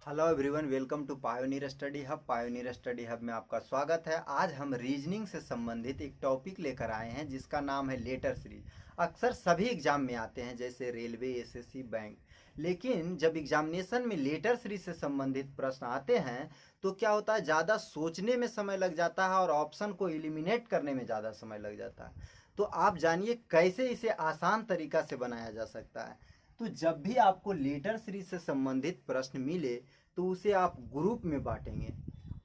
Hello everyone, welcome to Pioneer Study Hub. Pioneer Study Hub में आपका स्वागत है। आज हम रीजनिंग से संबंधित एक टॉपिक लेकर आए हैं जिसका नाम है लेटर सीरीज। अक्सर सभी एग्जाम में आते हैं जैसे रेलवे, एसएससी, बैंक। लेकिन जब एग्जामिनेशन में लेटर सीरीज से संबंधित प्रश्न आते हैं तो क्या होता है, ज़्यादा सोचने में समय लग जाता है और ऑप्शन को एलिमिनेट करने में ज़्यादा समय लग जाता है। तो आप जानिए कैसे इसे आसान तरीका से बनाया जा सकता है। तो जब भी आपको लेटर सीरीज से संबंधित प्रश्न मिले तो उसे आप ग्रुप में बांटेंगे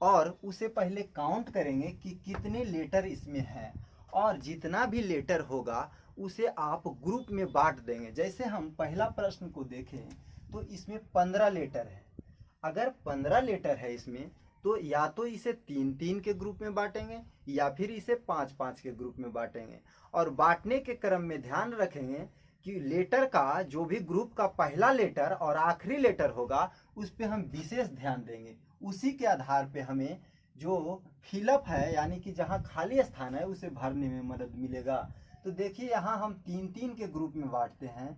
और उसे पहले काउंट करेंगे कि कितने लेटर इसमें हैं, और जितना भी लेटर होगा उसे आप ग्रुप में बांट देंगे। जैसे हम पहला प्रश्न को देखें तो इसमें 15 लेटर है। अगर 15 लेटर है इसमें तो या तो इसे 3-3 के ग्रुप में बांटेंगे या फिर इसे 5-5 के ग्रुप में बांटेंगे। और बांटने के क्रम में ध्यान रखेंगे कि लेटर का जो भी ग्रुप का पहला लेटर और आखिरी लेटर होगा उस पर हम विशेष ध्यान देंगे। उसी के आधार पे हमें जो फिलअप है यानी कि जहाँ खाली स्थान है उसे भरने में मदद मिलेगा। तो देखिए यहाँ हम 3-3 के ग्रुप में बांटते हैं।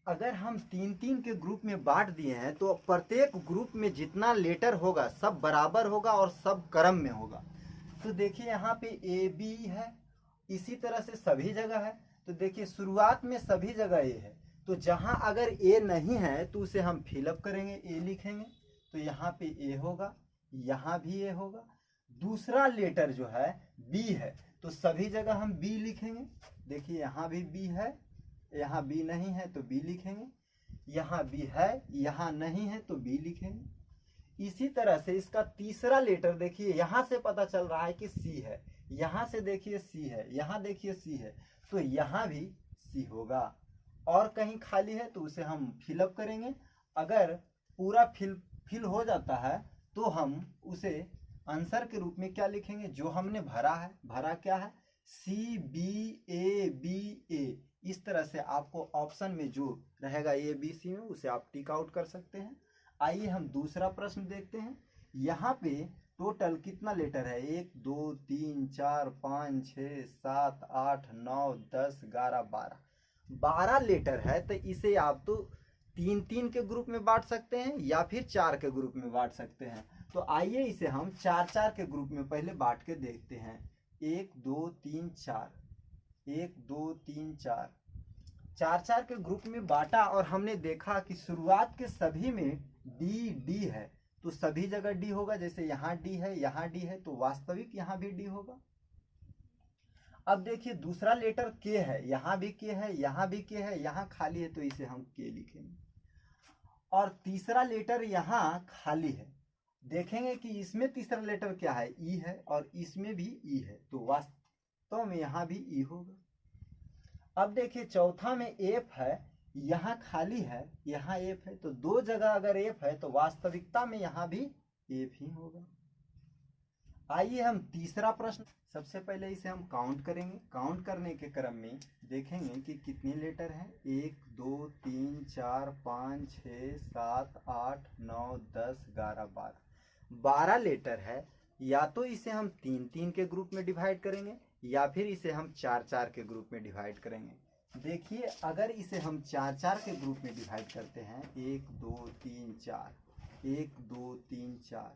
अगर हम 3-3 के ग्रुप में बांट दिए हैं तो प्रत्येक ग्रुप में जितना लेटर होगा सब बराबर होगा और सब क्रम में होगा। तो देखिए यहाँ पे ए बी है, इसी तरह से सभी जगह है। तो देखिए शुरुआत में सभी जगह ए है, तो जहाँ अगर ए नहीं है तो उसे हम फिलअप करेंगे, ए लिखेंगे। तो यहाँ पे ए होगा, यहाँ भी ए होगा। दूसरा लेटर जो है बी है, तो सभी जगह हम बी लिखेंगे। देखिए यहाँ भी बी है, यहाँ बी नहीं है तो बी लिखेंगे। यहाँ बी है, यहाँ नहीं है तो बी लिखेंगे। इसी तरह से इसका तीसरा लेटर देखिए, यहाँ से पता चल रहा है कि सी है, यहाँ से देखिए सी है, यहाँ देखिए सी है, तो यहाँ भी सी होगा। और कहीं खाली है तो उसे हम फिलअप करेंगे। अगर पूरा फिल हो जाता है तो हम उसे आंसर के रूप में क्या लिखेंगे, जो हमने भरा है। भरा क्या है, सी बी ए बी ए। इस तरह से आपको ऑप्शन में जो रहेगा ए बी सी में उसे आप टिक आउट कर सकते हैं। आइए हम दूसरा प्रश्न देखते हैं। यहाँ पे टोटल कितना लेटर है, 1 2 3 4 5 6 7 8 9 10 11 12। 12 लेटर है, तो इसे आप तो 3-3 के ग्रुप में बांट सकते हैं या फिर 4 के ग्रुप में बांट सकते हैं। तो आइए इसे हम 4-4 के ग्रुप में पहले बांट के देखते हैं। 1 2 3 4, 1 2 3 4, 4-4 के ग्रुप में बांटा और हमने देखा कि शुरुआत के सभी में डी डी है, तो सभी जगह डी होगा। जैसे यहाँ डी है, यहाँ डी है, तो वास्तविक यहाँ भी डी होगा। अब देखिए दूसरा लेटर के है, यहाँ भी के है, यहाँ भी के है, यहाँ खाली है तो इसे हम के लिखेंगे। और तीसरा लेटर यहाँ खाली है, देखेंगे कि इसमें तीसरा लेटर क्या है, ई है, और इसमें भी ई है, तो वास्तव में यहाँ भी ई होगा। अब देखिए चौथा में एफ है, यहाँ खाली है, यहाँ एफ है, तो दो जगह अगर एफ है तो वास्तविकता में यहाँ भी एफ ही होगा। आइए हम तीसरा प्रश्न, सबसे पहले इसे हम काउंट करेंगे। काउंट करने के क्रम में देखेंगे कि कितने लेटर हैं। 1 2 3 4 5 6 7 8 9 10 11 12। 12 लेटर है, या तो इसे हम 3-3 के ग्रुप में डिवाइड करेंगे या फिर इसे हम 4-4 के ग्रुप में डिवाइड करेंगे। देखिए अगर इसे हम 4-4 के ग्रुप में डिवाइड करते हैं, 1 2 3 4, 1 2 3 4,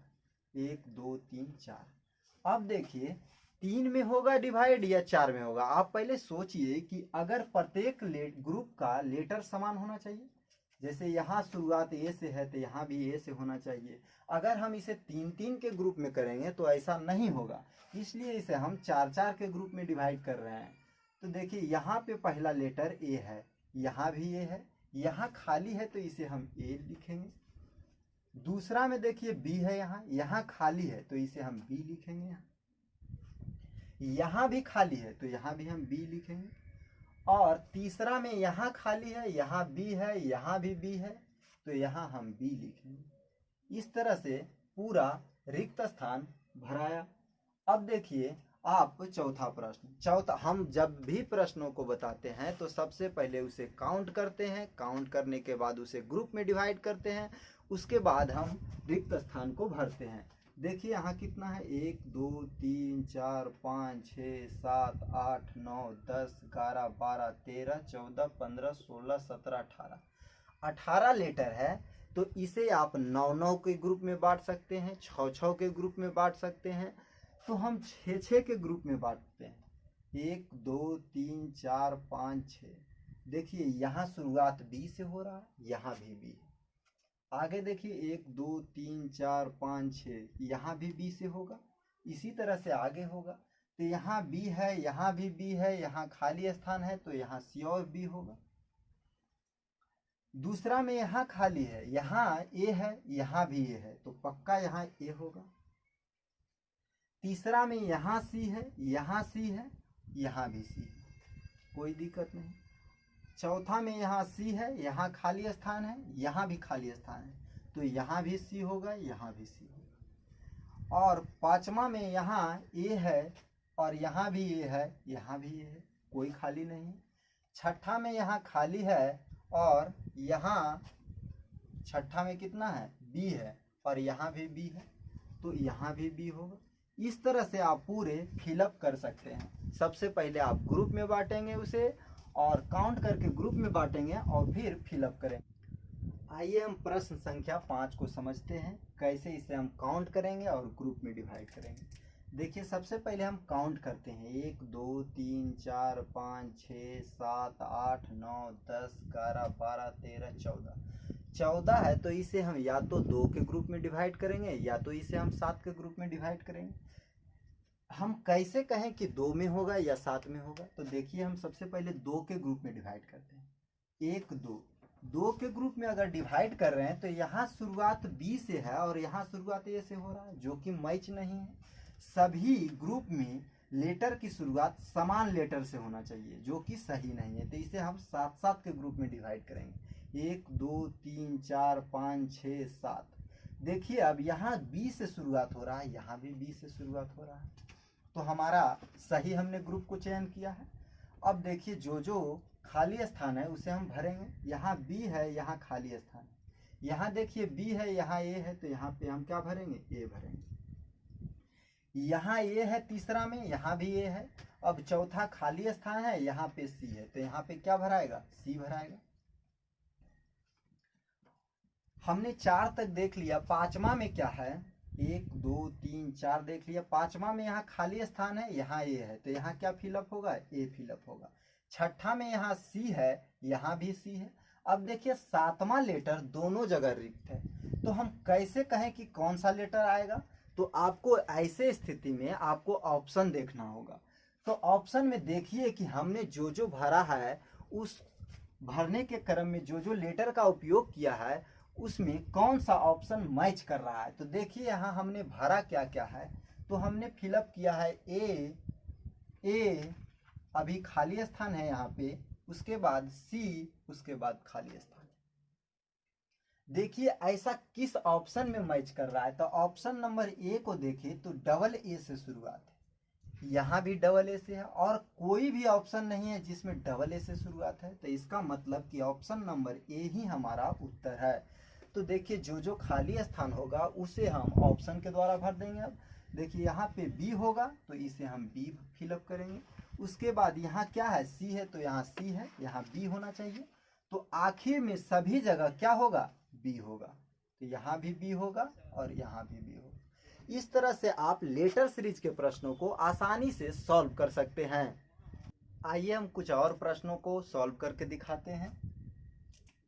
1 2 3 4। अब देखिए 3 में होगा डिवाइड या 4 में होगा। आप पहले सोचिए कि अगर प्रत्येक ग्रुप का लेटर समान होना चाहिए, जैसे यहाँ शुरुआत ए से है तो यहाँ भी ए से होना चाहिए। अगर हम इसे 3-3 के ग्रुप में करेंगे तो ऐसा नहीं होगा, इसलिए इसे हम 4-4 के ग्रुप में डिवाइड कर रहे हैं। तो देखिए यहाँ पे पहला लेटर ए है, यहाँ भी ए है, यहाँ खाली है तो इसे हम ए लिखेंगे। दूसरा में देखिए बी है, यहाँ खाली है तो इसे हम बी लिखेंगे। यहाँ भी खाली है तो यहाँ भी हम बी लिखेंगे। और तीसरा में यहाँ खाली है, यहाँ बी है, यहाँ भी बी है, तो यहाँ हम बी लिखेंगे। इस तरह से पूरा रिक्त स्थान भराया। अब देखिए आप चौथा प्रश्न। चौथा, हम जब भी प्रश्नों को बताते हैं तो सबसे पहले उसे काउंट करते हैं, काउंट करने के बाद उसे ग्रुप में डिवाइड करते हैं, उसके बाद हम रिक्त स्थान को भरते हैं। देखिए यहाँ कितना है, 1 2 3 4 5 6 7 8 9 10 11 12 13 14 15 16 17 18। 18 लेटर है तो इसे आप 9-9 के ग्रुप में बांट सकते हैं, 6-6 के ग्रुप में बांट सकते हैं, तो हम 6-6 के ग्रुप में बांटते हैं। 1 2 3 4 5 6। देखिए यहाँ शुरुआत बी से हो रहा है, यहाँ भी बी है। आगे देखिए 1 2 3 4 5 6, यहाँ भी बी से होगा, इसी तरह से आगे होगा। तो यहाँ बी है, यहाँ भी बी है, यहाँ खाली स्थान है तो यहाँ सी और बी होगा। दूसरा में यहाँ खाली है, यहाँ ए है, यहाँ भी ए है, तो पक्का यहाँ ए होगा। तीसरा में यहाँ सी है, यहाँ सी है, यहाँ भी सी है, कोई दिक्कत नहीं। चौथा में यहाँ सी है, यहाँ खाली स्थान है, यहाँ भी खाली स्थान है, तो यहाँ भी सी होगा, यहाँ भी सी होगा। और पांचवा में यहाँ ए है और यहाँ भी ए है, यहाँ भी ए है, कोई खाली नहीं है। छठा में यहाँ खाली है और यहाँ छठा में कितना है, बी है, और यहाँ भी बी है, तो यहाँ भी बी होगा। इस तरह से आप पूरे फिलअप कर सकते हैं। सबसे पहले आप ग्रुप में बांटेंगे उसे और काउंट करके ग्रुप में बांटेंगे और फिर फिलअप करेंगे। आइए हम प्रश्न संख्या 5 को समझते हैं, कैसे इसे हम काउंट करेंगे और ग्रुप में डिवाइड करेंगे। देखिए सबसे पहले हम काउंट करते हैं, 1 2 3 4 5 6 7 8 9 10 11 12 13 14। 14 है तो इसे हम या तो 2 के ग्रुप में डिवाइड करेंगे या तो इसे हम 7 के ग्रुप में डिवाइड करेंगे। हम कैसे कहें कि 2 में होगा या 7 में होगा, तो देखिए हम सबसे पहले 2 के ग्रुप में डिवाइड करते हैं। 1 2, 2 के ग्रुप में अगर डिवाइड कर रहे हैं तो यहाँ शुरुआत बी से है और यहाँ शुरुआत ए से हो रहा है, जो कि मैच नहीं है। सभी ग्रुप में लेटर की शुरुआत समान लेटर से होना चाहिए, जो कि सही नहीं है, तो इसे हम 7-7 के ग्रुप में डिवाइड करेंगे। 1 2 3 4 5 6 7। देखिए अब यहाँ बी से शुरुआत हो रहा है, यहाँ भी बी से शुरुआत हो रहा है, तो हमारा सही हमने ग्रुप को चयन किया है। अब देखिए जो जो खाली स्थान है उसे हम भरेंगे। यहाँ बी है, यहाँ खाली स्थान, यहाँ देखिए बी है, यहाँ ए है, तो यहाँ पे हम क्या भरेंगे, ए भरेंगे। यहाँ ए है तीसरा में, यहाँ भी ए है। अब चौथा खाली स्थान है, यहाँ पे सी है, तो यहाँ पे क्या भराएगा, सी भराएगा। हमने 4 तक देख लिया। पांचवा में क्या है, 1 2 3 4 देख लिया। पांचवा में यहाँ खाली स्थान है, यहाँ ए है, तो यहाँ क्या फिलअप होगा, ए फिलअप होगा। छठा में यहाँ सी है, यहाँ भी सी है। अब देखिए 7वां लेटर दोनों जगह रिक्त है, तो हम कैसे कहें कि कौन सा लेटर आएगा, तो आपको ऐसे स्थिति में आपको ऑप्शन देखना होगा। तो ऑप्शन में देखिए कि हमने जो जो भरा है उस भरने के क्रम में जो जो लेटर का उपयोग किया है उसमें कौन सा ऑप्शन मैच कर रहा है। तो देखिए यहाँ हमने भरा क्या क्या है, तो हमने फिलअप किया है ए, अभी खाली स्थान है यहाँ पे, उसके बाद सी, उसके बाद खाली स्थान। देखिए ऐसा किस ऑप्शन में मैच कर रहा है, तो ऑप्शन नंबर ए को देखिए तो डबल ए से शुरुआत है, यहाँ भी डबल ए से है, और कोई भी ऑप्शन नहीं है जिसमें डबल ए से शुरुआत है, तो इसका मतलब कि ऑप्शन नंबर ए ही हमारा उत्तर है। तो देखिए जो जो खाली स्थान होगा उसे हम ऑप्शन के द्वारा भर देंगे। अब देखिए यहाँ पे बी होगा तो इसे हम बी फिलअप करेंगे। उसके बाद यहाँ क्या है, सी है, तो यहाँ सी है, यहाँ बी होना चाहिए, तो आखिर में सभी जगह क्या होगा, बी होगा, तो यहाँ भी बी होगा और यहाँ भी बी होगा। इस तरह से आप लेटर सीरीज के प्रश्नों को आसानी से सॉल्व कर सकते हैं। आइए हम कुछ और प्रश्नों को सॉल्व करके दिखाते हैं।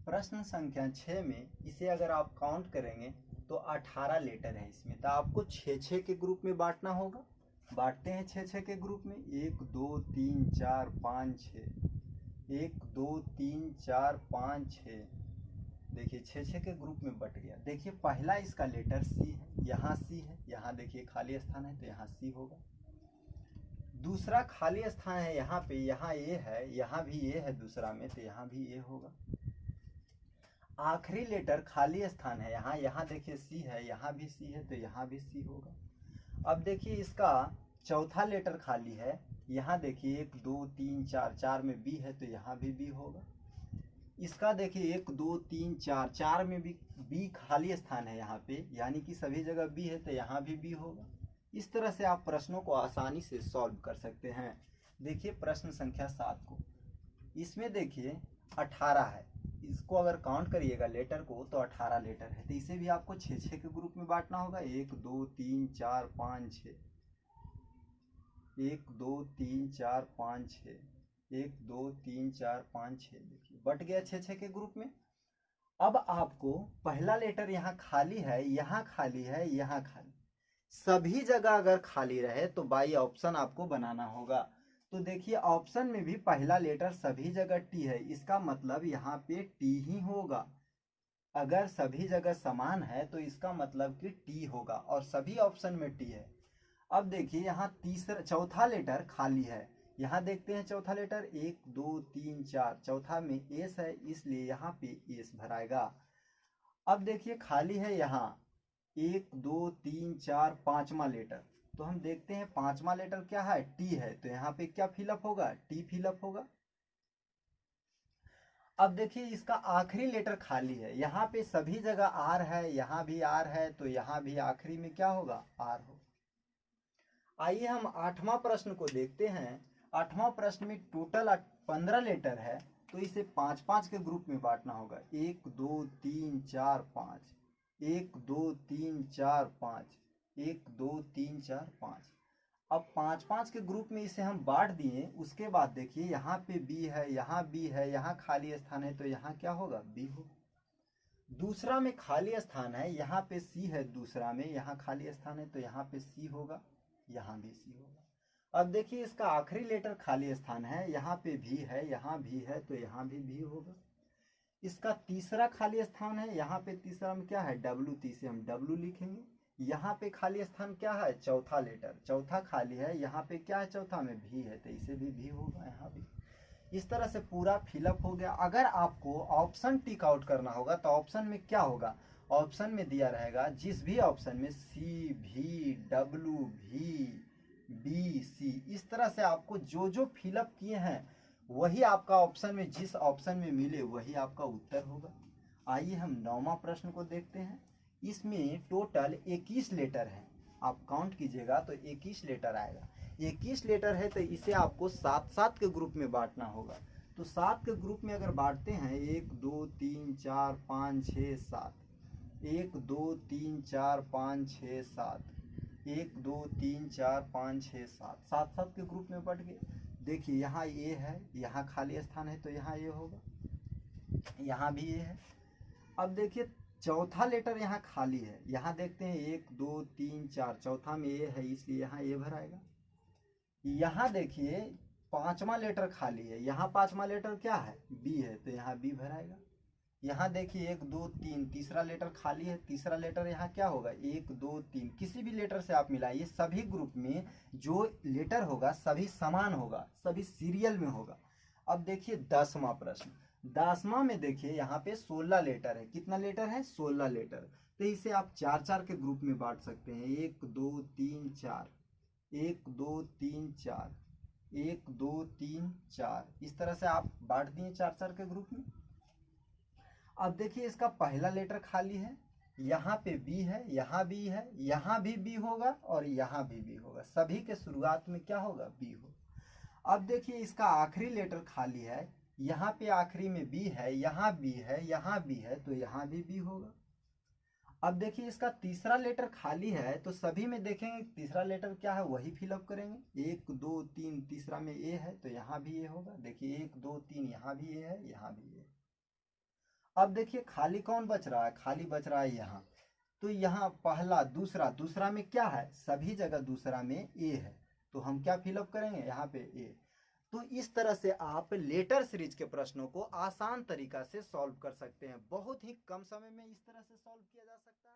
प्रश्न संख्या 6 में इसे अगर आप काउंट करेंगे तो 18 लेटर है इसमें, तो आपको 6-6 के ग्रुप में बांटना होगा। बांटते हैं 6-6 के ग्रुप में, 1 2 3 4 5 6, 1 2 3 4 5 6। देखिए 6-6 के ग्रुप में बट गया। देखिए पहला इसका लेटर सी है, यहाँ सी है, यहाँ देखिए खाली स्थान है तो यहाँ सी होगा। दूसरा खाली स्थान है यहाँ पे, यहाँ ए है, यहाँ भी ए है दूसरा में, तो यहाँ भी ए होगा। आखिरी लेटर खाली स्थान है यहाँ, यहाँ देखिए सी है, यहाँ भी सी है, तो यहाँ भी सी होगा। अब देखिए इसका चौथा लेटर खाली है, यहाँ देखिए 1 2 3 4, 4 में बी है, तो यहाँ भी बी होगा। इसका देखिए 1 2 3 4, 4 में भी बी खाली स्थान है यहाँ पे, यानी कि सभी जगह बी है, तो यहाँ भी बी होगा। इस तरह से आप प्रश्नों को आसानी से सॉल्व कर सकते हैं। देखिए प्रश्न संख्या 7 को, इसमें देखिए 18 है, इसको अगर काउंट करिएगा लेटर को तो 18 लेटर है, तो इसे भी आपको 6-6 के ग्रुप में बांटना होगा। 1 2 3 4 5 6, 1 2 3 4 5 6, 1 2 3 4 5 6, देखिए बट गया 6-6 के ग्रुप में। अब आपको पहला लेटर यहाँ खाली है, यहाँ खाली है, यहाँ खाली, सभी जगह अगर खाली रहे तो बाई ऑप्शन आपको बनाना होगा। तो देखिए ऑप्शन में भी पहला लेटर सभी जगह टी है, इसका मतलब यहाँ पे टी ही होगा। अगर सभी जगह समान है तो इसका मतलब कि टी होगा, और सभी ऑप्शन में टी है। अब देखिए यहाँ चौथा लेटर खाली है, यहाँ देखते हैं चौथा लेटर 1 2 3 4, चौथा में एस है इसलिए यहाँ पे एस भराएगा। अब देखिए खाली है यहाँ 1 2 3 4 पांचवा लेटर, तो हम देखते हैं पांचवा लेटर क्या है, टी है, तो यहाँ पे क्या फिलअप होगा, टी फिलअप होगा। अब देखिए इसका आखिरी लेटर खाली है, यहाँ पे सभी जगह आर है, यहाँ भी आर है, तो यहाँ भी आखिरी में क्या होगा, आर होगा। आइए हम आठवां प्रश्न को देखते हैं। आठवां प्रश्न में टोटल 15 लेटर है, तो इसे 5-5 के ग्रुप में बांटना होगा। 1 2 3 4 5, 1 2 3 4 5, 1 2 3 4 5। अब 5-5 के ग्रुप में इसे हम बांट दिए। उसके बाद देखिए यहाँ पे बी है, यहाँ बी है, यहाँ खाली स्थान है, तो यहाँ क्या होगा, बी होगा। दूसरा में खाली स्थान है, यहाँ पे सी है, दूसरा में यहाँ खाली स्थान है, तो यहाँ पे सी होगा, यहाँ भी सी होगा। अब देखिए इसका आखिरी लेटर खाली स्थान है, यहाँ पे भी है, यहाँ भी है, तो यहाँ भी होगा। इसका तीसरा खाली स्थान है, यहाँ पे तीसरा में क्या है, डब्ल्यू, तो इसे हम डब्ल्यू लिखेंगे। यहाँ पे खाली स्थान क्या है, चौथा लेटर, चौथा खाली है, यहाँ पे क्या है, चौथा में भी है, तो इसे भी होगा, यहाँ भी। इस तरह से पूरा फिलअप हो गया। अगर आपको ऑप्शन टिक आउट करना होगा तो ऑप्शन में क्या होगा, ऑप्शन में दिया रहेगा जिस भी ऑप्शन में सी भी डब्ल्यू भी बी सी, इस तरह से आपको जो फिलअप किए हैं वही आपका ऑप्शन में, जिस ऑप्शन में मिले वही आपका उत्तर होगा। आइए हम 9वां प्रश्न को देखते हैं। इसमें टोटल 21 लेटर है, आप काउंट कीजिएगा तो 21 लेटर आएगा। 21 लेटर है तो इसे आपको 7-7 के ग्रुप में बांटना होगा। तो 7 के ग्रुप में अगर बांटते हैं 1 2 3 4 5 6 7, 1 2 3 4 5 6 7, 1 2 3 4 5 6 7, 7-7 के ग्रुप में बट गए। देखिए यहाँ ए है, यहाँ खाली स्थान है, तो यहाँ ए होगा, यहाँ भी ए है। अब देखिए चौथा लेटर यहाँ खाली है, यहाँ देखते हैं 1 2 3 4, चौथा में ए है इसलिए यहाँ ए भराएगा। यहाँ देखिए पांचवा लेटर खाली है, यहाँ पांचवा लेटर क्या है, बी है, तो यहाँ बी भराएगा। यहाँ देखिए 1 2 3, तीसरा लेटर खाली है, तीसरा लेटर यहाँ क्या होगा, 1 2 3, किसी भी लेटर से आप मिलाइए, सभी ग्रुप में जो लेटर होगा सभी समान होगा, सभी सीरियल में होगा। अब देखिए 10वां प्रश्न। 10वां में देखिए यहाँ पे 16 लेटर है, कितना लेटर है, 16 लेटर, तो इसे आप 4-4 के ग्रुप में बांट सकते हैं। 1 2 3 4, 1 2 3 4, 1 2 3 4, इस तरह से आप बांट दिए 4-4 के ग्रुप में। अब देखिए इसका पहला लेटर खाली है, यहाँ पे बी है, यहाँ बी है, यहाँ भी बी होगा और यहाँ भी बी होगा, सभी के शुरुआत में क्या होगा, बी होगा। अब देखिए इसका आखिरी लेटर खाली है, यहाँ पे आखिरी में बी है, यहाँ बी है, यहाँ बी है, तो यहाँ भी बी होगा। अब देखिए इसका तीसरा लेटर खाली है, तो सभी में देखेंगे तीसरा लेटर क्या है वही फिलअप करेंगे। 1 2 3, तीसरा में ए है, तो यहाँ भी ए होगा। देखिए 1 2 3, यहाँ भी ए है, यहाँ भी ए। अब देखिए खाली कौन बच रहा है, खाली बच रहा है यहाँ, तो यहाँ पहला दूसरा, दूसरा में क्या है, सभी जगह दूसरा में ए है, तो हम क्या फिलअप करेंगे, यहाँ पे ए। तो इस तरह से आप लेटर सीरीज के प्रश्नों को आसान तरीका से सॉल्व कर सकते हैं, बहुत ही कम समय में इस तरह से सॉल्व किया जा सकता है।